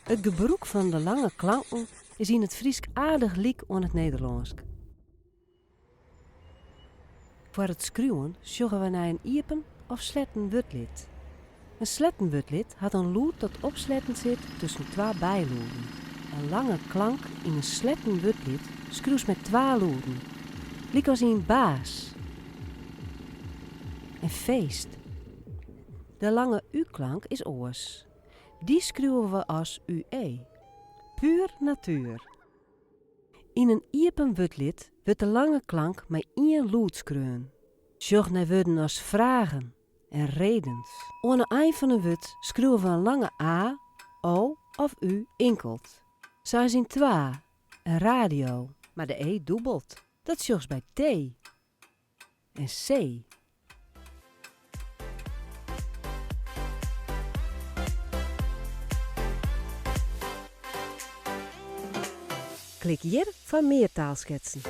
Het gebruik van de lange klanken is in het Friesk aardig liek aan het Nederlands. Voor het schreeuwen sjoggen we naar een iepen of sletten wurtlid. Een slettenwurtlid had een loed dat opsletten zit tussen twee bijloeden. Een lange klank in een slettenwurtlid schreeuwt met twee loeden. Liek als in baas. Een feest. De lange u-klank is oors. Die schreeuwen we als ue. Puur natuur. In een iepen wurtlid wordt de lange klank met één loed schreeuwen. Sjog naar woorden als vragen en redens. Aan het eind van een wut schreeuwen we een lange a, o of u inkelt. Zoals in twa, een radio, maar de e dubbelt. Dat sjogs bij t en c. Klik hier voor meer taalsketsen.